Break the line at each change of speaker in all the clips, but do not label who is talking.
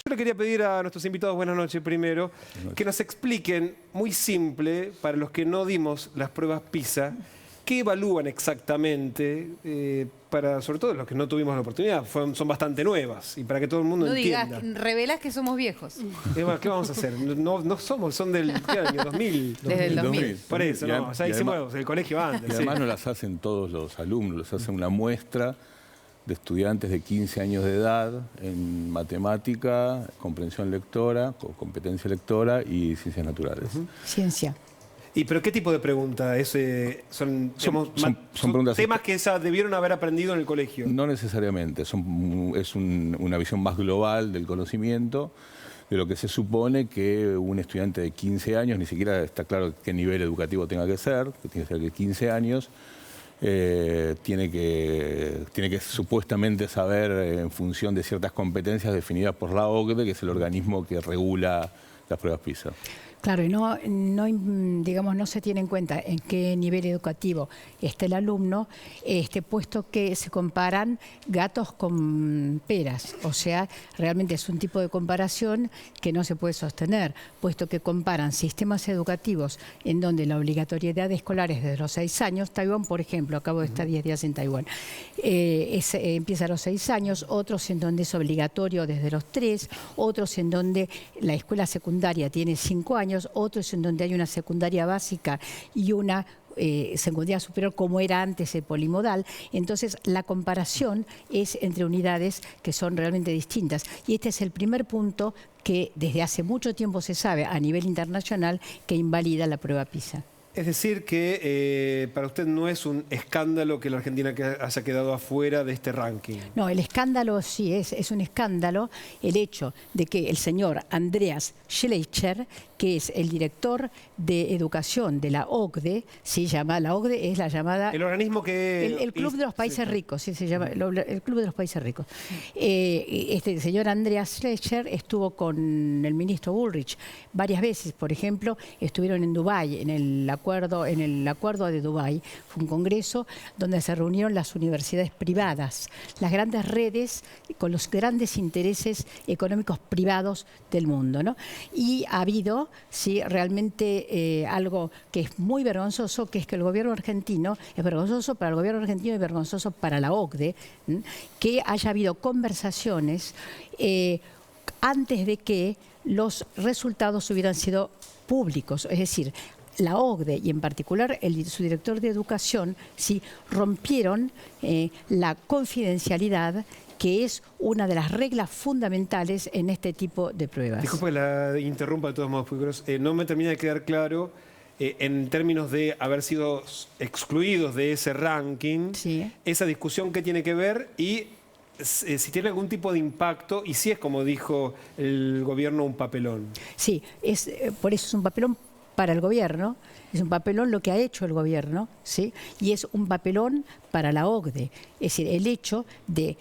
Yo le quería pedir a nuestros invitados, buenas noches primero, que nos expliquen, muy simple, para los que no dimos las pruebas PISA, qué evalúan exactamente, sobre todo los que no tuvimos la oportunidad, son bastante nuevas, y para que todo el mundo entienda.
Digas, revelás que somos viejos.
¿Qué vamos a hacer? No somos, son del ¿qué año? 2000.
Desde el 2000.
Por eso, no, ya hicimos el colegio antes.
Y además no las hacen todos los alumnos, las hacen una muestra de estudiantes de 15 años de edad en matemática, comprensión lectora, competencia lectora y ciencias naturales.
Ciencia.
¿Y pero qué tipo de pregunta? ¿Son
preguntas
temas que debieron haber aprendido en el colegio?
No necesariamente, es una visión más global del conocimiento, de lo que se supone que un estudiante de 15 años, ni siquiera está claro qué nivel educativo tenga que ser, que tiene que ser de 15 años, tiene que supuestamente saber en función de ciertas competencias definidas por la OCDE, que es el organismo que regula las pruebas PISA.
Claro, y digamos, no se tiene en cuenta en qué nivel educativo está el alumno, puesto que se comparan gatos con peras. O sea, realmente es un tipo de comparación que no se puede sostener, puesto que comparan sistemas educativos en donde la obligatoriedad escolar es desde los 6 años. Taiwán, por ejemplo, acabo de estar 10 días en Taiwán, empieza a los 6 años, otros en donde es obligatorio desde los 3, otros en donde la escuela secundaria tiene 5 años, otros en donde hay una secundaria básica y una secundaria superior, como era antes el polimodal. Entonces, la comparación es entre unidades que son realmente distintas. Y este es el primer punto que desde hace mucho tiempo se sabe a nivel internacional que invalida la prueba PISA.
Es decir, que para usted no es un escándalo que la Argentina haya quedado afuera de este ranking.
No, el escándalo sí es un escándalo el hecho de que el señor Andreas Schleicher, que es el director de educación de la OCDE, la OCDE es la llamada...
El organismo que...
El Club de los Países Ricos, sí se llama, el Club de los Países Ricos. Este señor Andreas Schleicher estuvo con el ministro Bullrich varias veces, por ejemplo, estuvieron en Dubái, en el acuerdo de Dubái, fue un congreso donde se reunieron las universidades privadas, las grandes redes con los grandes intereses económicos privados del mundo, ¿no? Y ha habido, sí, realmente algo que es muy vergonzoso, que es que el gobierno argentino, es vergonzoso para el gobierno argentino y vergonzoso para la OCDE, que haya habido conversaciones antes de que los resultados hubieran sido públicos, es decir, la OCDE y en particular su director de educación sí rompieron la confidencialidad, que es una de las reglas fundamentales en este tipo de pruebas.
Disculpe que la interrumpa de todos modos, porque no me termina de quedar claro en términos de haber sido excluidos de ese ranking,
sí,
esa discusión que tiene que ver y si tiene algún tipo de impacto y si es, como dijo el gobierno, un papelón.
Sí, por eso es un papelón para el gobierno, es un papelón lo que ha hecho el gobierno, ¿sí? Y es un papelón para la OCDE. Es decir, el hecho de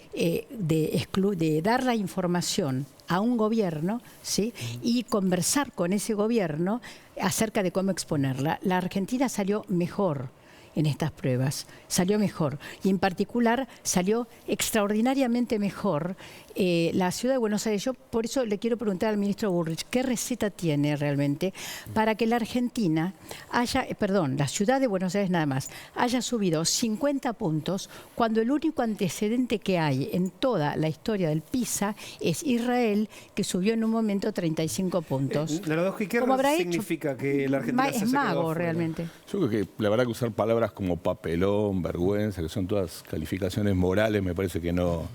dar la información a un gobierno, ¿sí? Y conversar con ese gobierno acerca de cómo exponerla. La Argentina salió mejor en estas pruebas, salió mejor, y en particular salió extraordinariamente mejor la ciudad de Buenos Aires. Yo por eso le quiero preguntar al ministro Bullrich, ¿qué receta tiene realmente para que la Argentina la ciudad de Buenos Aires nada más, haya subido 50 puntos cuando el único antecedente que hay en toda la historia del PISA es Israel, que subió en un momento 35 puntos?
¿Qué significa que la Argentina se haya quedado
mago
afuera?
Realmente.
Yo creo que la verdad que usar palabras como papelón, vergüenza, que son todas calificaciones morales, me parece que no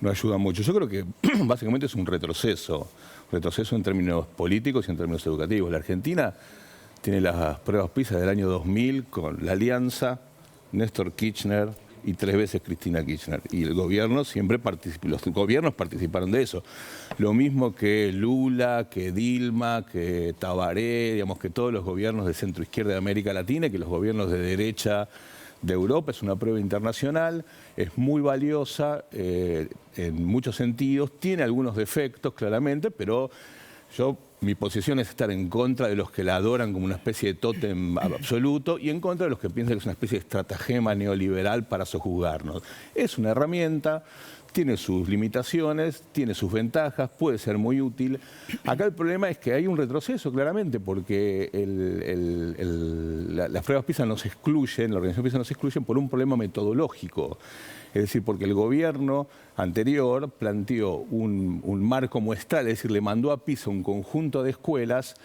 ayuda mucho. Yo creo que básicamente es un retroceso en términos políticos y en términos educativos. La Argentina tiene las pruebas PISA del año 2000 con la Alianza, Néstor Kirchner y 3 veces Cristina Kirchner. Y el gobierno siempre participó, los gobiernos participaron de eso. Lo mismo que Lula, que Dilma, que Tabaré, digamos que todos los gobiernos de centro izquierda de América Latina, que los gobiernos de derecha de Europa. Es una prueba internacional, es muy valiosa en muchos sentidos, tiene algunos defectos claramente, pero mi posición es estar en contra de los que la adoran como una especie de tótem absoluto y en contra de los que piensan que es una especie de estratagema neoliberal para sojuzgarnos. Es una herramienta, tiene sus limitaciones, tiene sus ventajas, puede ser muy útil. Acá el problema es que hay un retroceso, claramente, porque las pruebas PISA nos excluyen, la organización PISA nos excluyen por un problema metodológico. Es decir, porque el gobierno anterior planteó un marco muestral, es decir, le mandó a PISA un conjunto de escuelas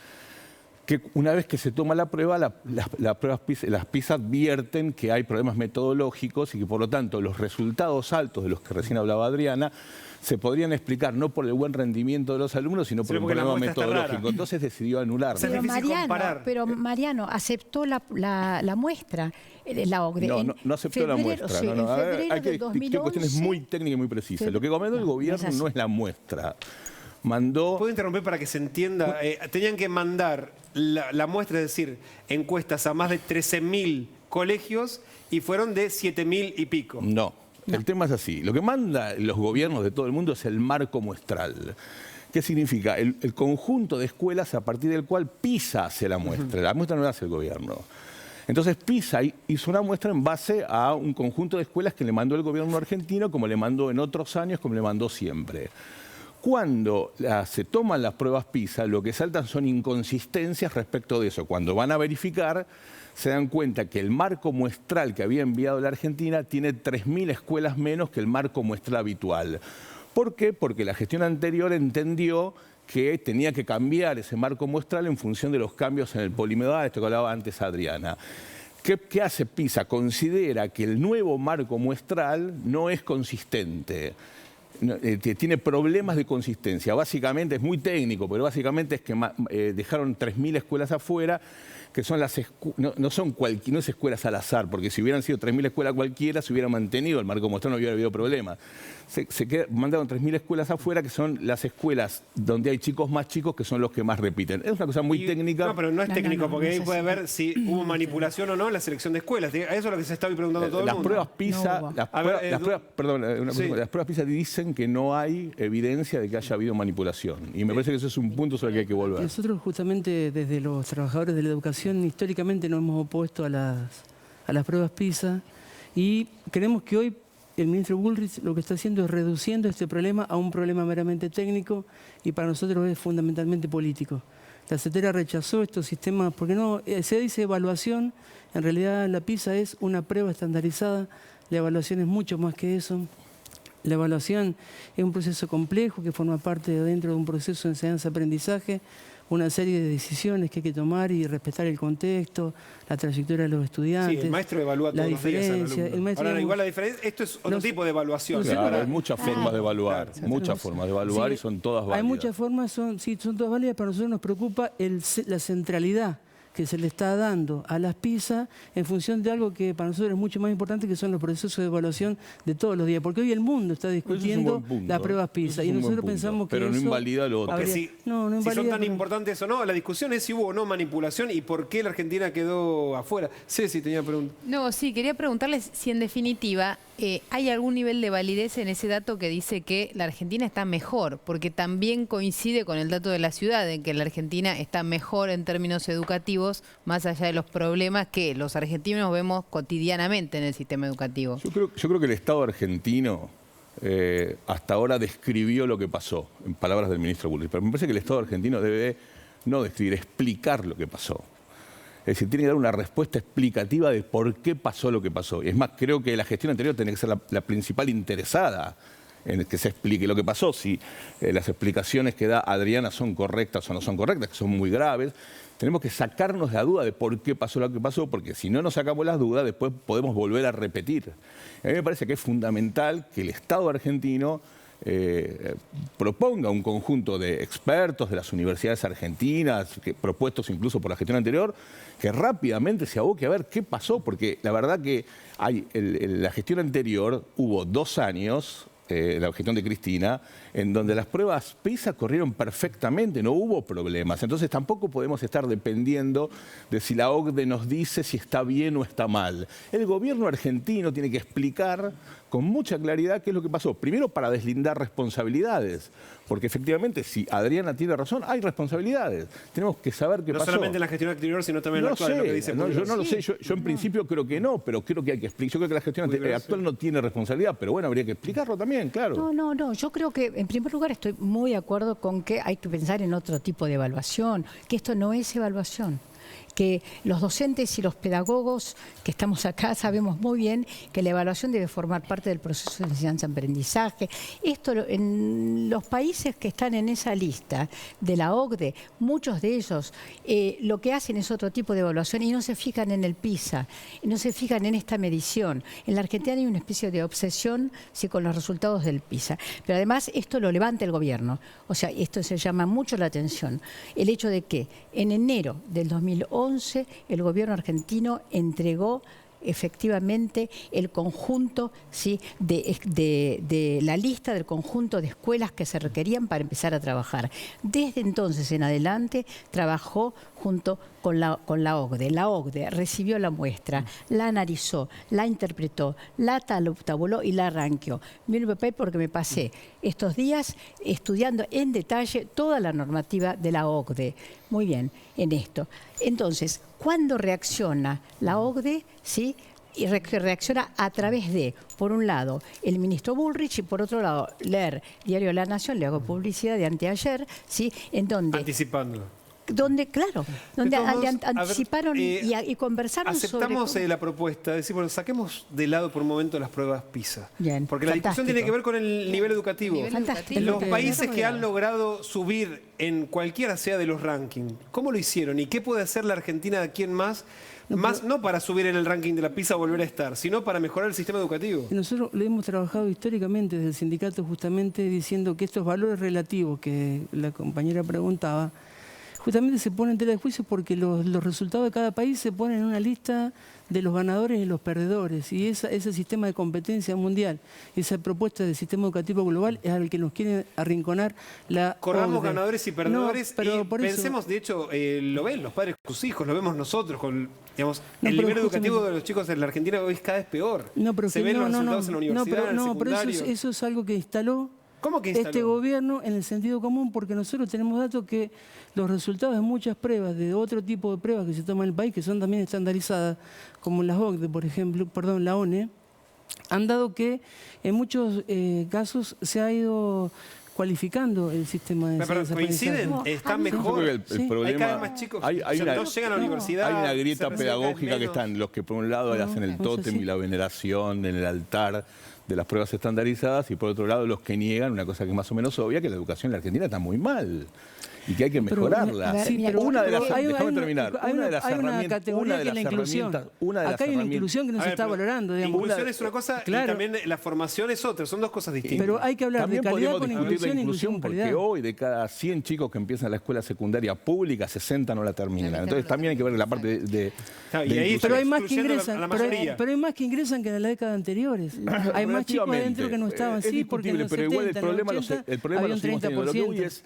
que una vez que se toma la prueba, las PISA advierten que hay problemas metodológicos y que por lo tanto los resultados altos de los que recién hablaba Adriana se podrían explicar no por el buen rendimiento de los alumnos, sino por un problema metodológico. Entonces decidió anularlo.
Pero Mariano aceptó la muestra, la OCDE.
No aceptó la muestra.
Sí, en febrero
hay que
de 2011,
discutir cuestiones muy técnicas y muy precisas. Lo que comentó el gobierno no es la muestra.
¿Puedo interrumpir para que se entienda? Tenían que mandar la muestra, es decir, encuestas a más de 13.000 colegios y fueron de 7.000 y pico.
No, el tema es así. Lo que mandan los gobiernos de todo el mundo es el marco muestral. ¿Qué significa? El conjunto de escuelas a partir del cual PISA hace la muestra. La muestra no la hace el gobierno. Entonces PISA hizo una muestra en base a un conjunto de escuelas que le mandó el gobierno argentino, como le mandó en otros años, como le mandó siempre. Cuando se toman las pruebas PISA, lo que saltan son inconsistencias respecto de eso. Cuando van a verificar, se dan cuenta que el marco muestral que había enviado la Argentina tiene 3.000 escuelas menos que el marco muestral habitual. ¿Por qué? Porque la gestión anterior entendió que tenía que cambiar ese marco muestral en función de los cambios en el polimodal, esto que hablaba antes Adriana. ¿Qué hace PISA? Considera que el nuevo marco muestral no es consistente. Tiene problemas de consistencia. Básicamente, es muy técnico, pero básicamente es que dejaron 3.000 escuelas afuera, que son no es escuelas al azar, porque si hubieran sido 3.000 escuelas cualquiera, se hubiera mantenido el marco muestral, no hubiera habido problema. Mandaron 3.000 escuelas afuera, que son las escuelas donde hay chicos más chicos, que son los que más repiten. Es una cosa muy técnica.
No, pero no es técnico, porque ahí puede ver si hubo manipulación o no en la selección de escuelas. A eso es lo que se está preguntando todo el mundo.
Las pruebas PISA dicen que no hay evidencia de que haya habido manipulación. Y me parece que eso es un punto sobre el que hay que volver.
Nosotros justamente desde los trabajadores de la educación históricamente nos hemos opuesto a las pruebas PISA y creemos que hoy el ministro Bullrich lo que está haciendo es reduciendo este problema a un problema meramente técnico y para nosotros es fundamentalmente político. La CETERA rechazó estos sistemas porque no se dice evaluación, en realidad la PISA es una prueba estandarizada, la evaluación es mucho más que eso. La evaluación es un proceso complejo que forma parte dentro de un proceso de enseñanza-aprendizaje, una serie de decisiones que hay que tomar y respetar el contexto, la trayectoria de los estudiantes.
Sí, el maestro evalúa todos los días al alumno. Ahora, igual la diferencia, esto es otro tipo de evaluación.
Claro, hay muchas formas de evaluar,
Sí,
y son todas válidas.
Hay muchas formas, son todas válidas, pero a nosotros nos preocupa la centralidad que se le está dando a las PISA en función de algo que para nosotros es mucho más importante, que son los procesos de evaluación de todos los días. Porque hoy el mundo está discutiendo las pruebas PISA y nosotros pensamos que
pero no invalida lo otro.
Si son tan importantes o no, la discusión es si hubo o no manipulación y por qué la Argentina quedó afuera. Ceci tenía pregunta.
No, sí, quería preguntarles si en definitiva hay algún nivel de validez en ese dato que dice que la Argentina está mejor, porque también coincide con el dato de la ciudad, en que la Argentina está mejor en términos educativos, más allá de los problemas que los argentinos vemos cotidianamente en el sistema educativo.
Yo creo que el Estado argentino hasta ahora describió lo que pasó, en palabras del ministro Bullrich, pero me parece que el Estado argentino debe no describir, explicar lo que pasó. Es decir, tiene que dar una respuesta explicativa de por qué pasó lo que pasó. Y es más, creo que la gestión anterior tiene que ser la principal interesada en que se explique lo que pasó. Si las explicaciones que da Adriana son correctas o no son correctas, que son muy graves, tenemos que sacarnos la duda de por qué pasó lo que pasó, porque si no nos sacamos las dudas, después podemos volver a repetir. A mí me parece que es fundamental que el Estado argentino proponga un conjunto de expertos de las universidades argentinas, propuestos incluso por la gestión anterior, que rápidamente se aboque a ver qué pasó, porque la verdad que la gestión anterior hubo 2 años, la gestión de Cristina, en donde las pruebas PISA corrieron perfectamente, no hubo problemas. Entonces tampoco podemos estar dependiendo de si la OCDE nos dice si está bien o está mal. El gobierno argentino tiene que explicar con mucha claridad qué es lo que pasó. Primero, para deslindar responsabilidades, porque efectivamente, si Adriana tiene razón, hay responsabilidades. Tenemos que saber qué pasó.
No solamente en la gestión anterior, sino también en la actual, lo que dice
yo no lo sé, yo en principio creo que no, pero creo que hay que explicar. Yo creo que la gestión actual no tiene responsabilidad, pero bueno, habría que explicarlo también. también, claro.
No. Yo creo que, en primer lugar, estoy muy de acuerdo con que hay que pensar en otro tipo de evaluación, que esto no es evaluación. Que los docentes y los pedagogos que estamos acá sabemos muy bien que la evaluación debe formar parte del proceso de enseñanza-aprendizaje. Esto en los países que están en esa lista de la OCDE, muchos de ellos lo que hacen es otro tipo de evaluación y no se fijan en el PISA, no se fijan en esta medición. En la Argentina hay una especie de obsesión con los resultados del PISA. Pero además esto lo levanta el gobierno. O sea, esto se llama mucho la atención. El hecho de que en enero del 2011 el gobierno argentino entregó efectivamente el conjunto, ¿sí?, de la lista del conjunto de escuelas que se requerían para empezar a trabajar. Desde entonces en adelante trabajó junto con la OCDE. La OCDE recibió la muestra, la analizó, la interpretó, la tabuló y la ranqueó. Mire papel porque me pasé estos días estudiando en detalle toda la normativa de la OCDE. Muy bien, en esto. Entonces, ¿cuándo reacciona la OCDE? ¿Sí? Y reacciona a través de, por un lado, el ministro Bullrich y por otro lado, leer Diario de la Nación, le hago publicidad de anteayer, ¿sí?, en donde...
Anticipándolo.
Donde, claro, donde
De todos modos,
anticiparon y conversaron
aceptamos
sobre...
la propuesta, decir, bueno, saquemos de lado por un momento las pruebas PISA.
Bien,
porque la discusión tiene que ver con el nivel educativo.
Fantástico.
Los países que han logrado subir en cualquiera sea de los rankings, ¿cómo lo hicieron? ¿Y qué puede hacer la Argentina de aquí en más? No para subir en el ranking de la PISA o volver a estar, sino para mejorar el sistema educativo.
Nosotros lo hemos trabajado históricamente desde el sindicato justamente diciendo que estos valores relativos que la compañera preguntaba, justamente se ponen en tela de juicio porque los resultados de cada país se ponen en una lista de los ganadores y los perdedores. Y ese sistema de competencia mundial, esa propuesta del sistema educativo global es al que nos quiere arrinconar la
Corramos
OCDE.
ganadores y perdedores,
pero
y
por eso-
pensemos, de hecho, lo ven los padres con sus hijos, lo vemos nosotros, digamos,
No,
el
pero
nivel educativo
justamente-
de los chicos en la Argentina hoy es cada vez peor.
No, pero
se
que
ven los
no,
resultados en la universidad, en el
pero
secundario.
eso es algo que instaló
¿Cómo que instaló?
este gobierno en el sentido común, porque nosotros tenemos datos que los resultados de muchas pruebas, de otro tipo de pruebas que se toman en el país, que son también estandarizadas, como las OCDE, por ejemplo, la ONE, han dado que en muchos casos se ha ido cualificando el sistema de
Pero
enseñanza-aprendizaje.
coinciden, está
mí-
Yo creo
mejor.
que el
Sí.
problema...
Hay cada vez más chicos
hay
que no llegan a la universidad.
Hay una
se
grieta
reciben
pedagógica
cada
que
vez menos.
están los que por un lado hacen el
eso
tótem
sí.
y la veneración en el altar de las pruebas estandarizadas y por otro lado los que niegan una cosa que es más o menos obvia, que la educación en la Argentina está muy mal y que hay que
Pero,
mejorarla.
a ver,
sí, pero
una de las,
hay
déjame terminar,
hay
una de las
hay una
herramientas,
categoría
una de
que es
las
la inclusión.
herramientas, una de las
Acá hay una
herramientas-
inclusión que no
A
se
ver,
está
pero
valorando, digamos.
Inclusión es una cosa
Claro.
y también la formación es otra, son dos cosas distintas.
Pero hay que hablar
También
de calidad
podemos
con
discutir
inclusión
la
y inclusión
inclusión
con
porque
calidad.
hoy de cada 100 chicos que empiezan la escuela secundaria pública, 60 no la terminan.
La mitad
Entonces
no la
también hay que ver la parte
terminan.
de
Claro, y
de
ahí
inclusión.
Pero hay más que
excluyendo
ingresan,
a la
pero
mayoría.
hay más que ingresan que en la década anteriores. Hay más chicos adentro que no estaban,
Es
sí, porque en
discutible,
los
pero
70,
igual
en los 80
el problema
había
lo
un
seguimos teniendo. Lo que voy
30%.
es,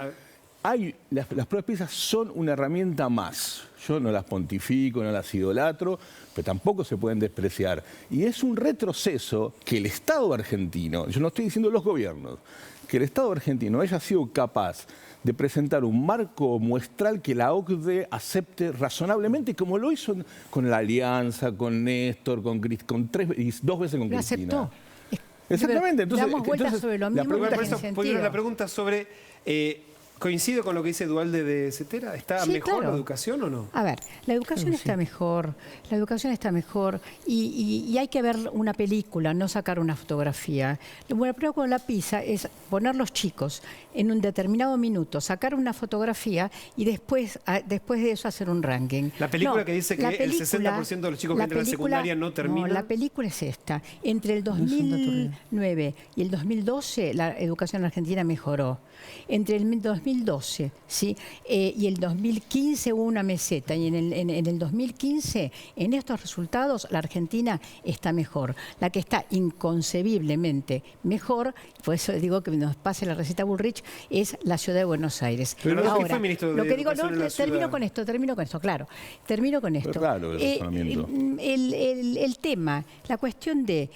las pruebas PISA son una herramienta más. Yo no las pontifico, no las idolatro, pero tampoco se pueden despreciar. Y es un retroceso que el Estado argentino, yo no estoy diciendo los gobiernos, que el Estado argentino haya sido capaz de presentar un marco muestral que la OCDE acepte razonablemente, como lo hizo con la Alianza, con Néstor, con 2 veces con
Lo
Cristina.
aceptó.
Exactamente. Entonces,
damos vueltas sobre lo
la
mismo.
pregunta
Por
es-
eso,
en
porque
sentido.
la pregunta sobre, ¿coincide con lo que dice Dualde de Cetera? ¿Está
Sí,
mejor
claro.
la educación o no?
A ver, la educación está mejor, la educación está mejor y hay que ver una película, no sacar una fotografía. Lo bueno con la PISA es poner los chicos en un determinado minuto, sacar una fotografía y después de eso hacer un ranking.
La película que dice que
la
el 60% de los chicos que
la
entran a la secundaria no terminan.
No, la película es esta. Entre el
es un dato real.
2009 y el 2012 la educación en Argentina mejoró. Entre el 2012 ¿sí? Y el 2015 hubo una meseta y en el 2015 en estos resultados la Argentina está mejor. La que está inconcebiblemente mejor, por eso digo que nos pase la receta Bullrich, es la ciudad de Buenos Aires.
Pero no, ¿quién
Ahora,
fue ministro de
lo que digo,
Educación en la
termino
ciudad?
con esto, claro. Termino con esto.
raro el razonamiento.
El tema, la cuestión de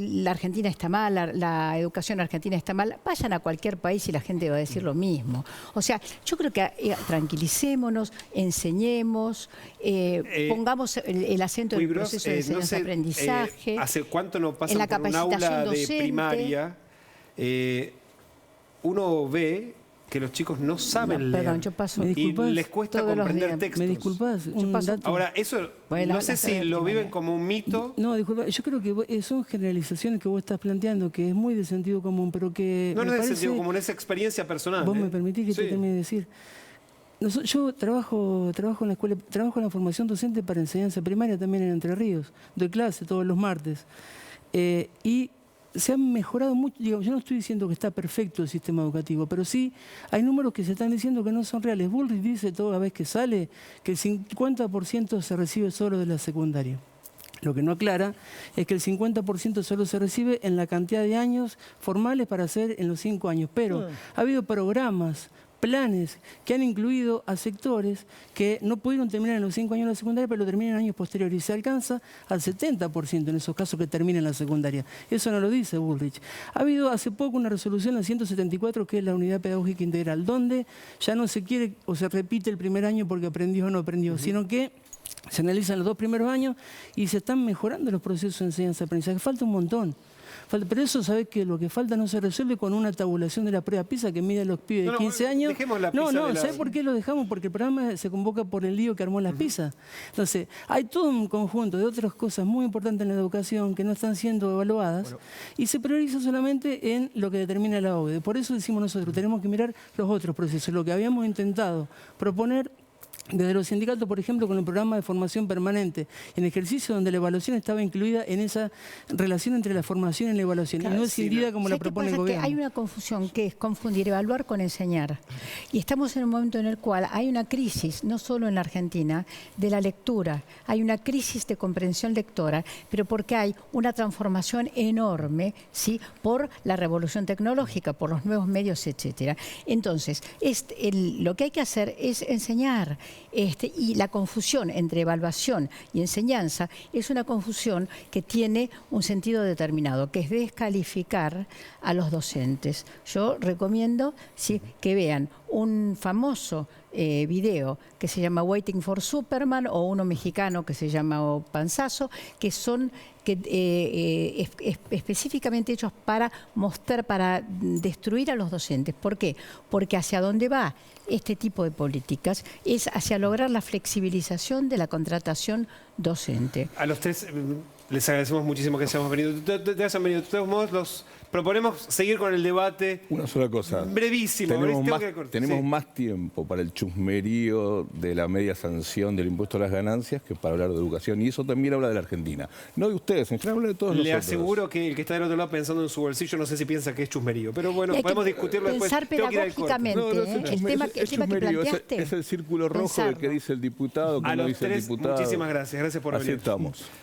la Argentina está mal, la educación argentina está mal, vayan a cualquier país y la gente va a decir lo mismo. O sea, yo creo que tranquilicémonos, enseñemos, pongamos el acento en el proceso de enseñanza-aprendizaje.
¿Hace cuánto no pasan
en la
por un aula
capacitación
de
docente?
primaria? Uno ve que los chicos no saben leer.
Perdón, yo paso
¿Me
y
disculpas?
les cuesta
Todos los
comprender
días.
textos.
¿Me disculpas? Un
paso-
dato.
Ahora, eso
Bueno,
no sé
la
si
sede
lo
primaria.
viven como un mito.
No, disculpa, yo creo que son generalizaciones que vos estás planteando, que es muy de sentido común, pero que
No,
me
no es de
parece,
sentido común, es experiencia personal.
vos me permitís que te
Sí.
termine de decir. Yo trabajo en la escuela, trabajo en la formación docente para enseñanza primaria también en Entre Ríos. Doy clase todos los martes. Y se han mejorado mucho. Digamos, yo no estoy diciendo que está perfecto el sistema educativo, pero sí hay números que se están diciendo que no son reales. Bullrich dice toda vez que sale que el 50% se recibe solo de la secundaria. Lo que no aclara es que el 50% solo se recibe en la cantidad de años formales para hacer en los 5 años. Pero ha habido programas, planes que han incluido a sectores que no pudieron terminar en los 5 años de la secundaria, pero lo terminan en años posteriores. Y se alcanza al 70% en esos casos que terminan la secundaria. Eso no lo dice Bullrich. Ha habido hace poco una resolución, la 174, que es la Unidad Pedagógica Integral, donde ya no se quiere o se repite el primer año porque aprendió o no aprendió, sino que se analizan los 2 primeros años y se están mejorando los procesos de enseñanza-aprendizaje. Falta un montón. Pero eso, ¿sabés que lo que falta no se resuelve con una tabulación de la prueba PISA que mide a los pibes de 15 años?
Dejemos la
No,
PISA
no,
de
¿sabés por qué lo dejamos? Porque el programa se convoca por el lío que armó las PISA. Entonces, hay todo un conjunto de otras cosas muy importantes en la educación que no están siendo evaluadas y se prioriza solamente en lo que determina la OCDE. Por eso decimos nosotros, tenemos que mirar los otros procesos. Lo que habíamos intentado proponer desde los sindicatos, por ejemplo, con el programa de formación permanente, en ejercicio donde la evaluación estaba incluida en esa relación entre la formación y la evaluación, y no escindida como la
¿Sabes qué
propone el
pasa?
gobierno.
Que hay una confusión que es confundir evaluar con enseñar. Y estamos en un momento en el cual hay una crisis, no solo en la Argentina, de la lectura. Hay una crisis de comprensión lectora, pero porque hay una transformación enorme, ¿sí?, por la revolución tecnológica, por los nuevos medios, etcétera. Entonces, lo que hay que hacer es enseñar. Y la confusión entre evaluación y enseñanza es una confusión que tiene un sentido determinado, que es descalificar a los docentes. Yo recomiendo, sí, que vean un famoso video que se llama Waiting for Superman, o uno mexicano que se llama Panzazo, que son específicamente hechos para mostrar, para destruir a los docentes. ¿Por qué? Porque hacia dónde va este tipo de políticas es hacia lograr la flexibilización de la contratación docente.
A los tres les agradecemos muchísimo que hayamos venido. Te hayan venido. De todos modos, los proponemos seguir con el debate.
Una sola cosa.
Brevísimo.
Tenemos
Sí.
más tiempo para el chusmerío de la media sanción del impuesto a las ganancias que para hablar de educación. Y eso también habla de la Argentina. No de ustedes, en general habla de todos
Le
nosotros.
aseguro que el que está del otro lado pensando en su bolsillo no sé si piensa que es chusmerío. Pero bueno,
Y hay
podemos
que
discutirlo después.
pensar
Tengo que ir al corte.
pedagógicamente. El tema que
chusmerío,
planteaste.
es el círculo rojo de que
Pensarlo.
dice el diputado, que
A
no
los
dice el
tres,
diputado.
muchísimas gracias. Gracias por
Así
venir.
estamos.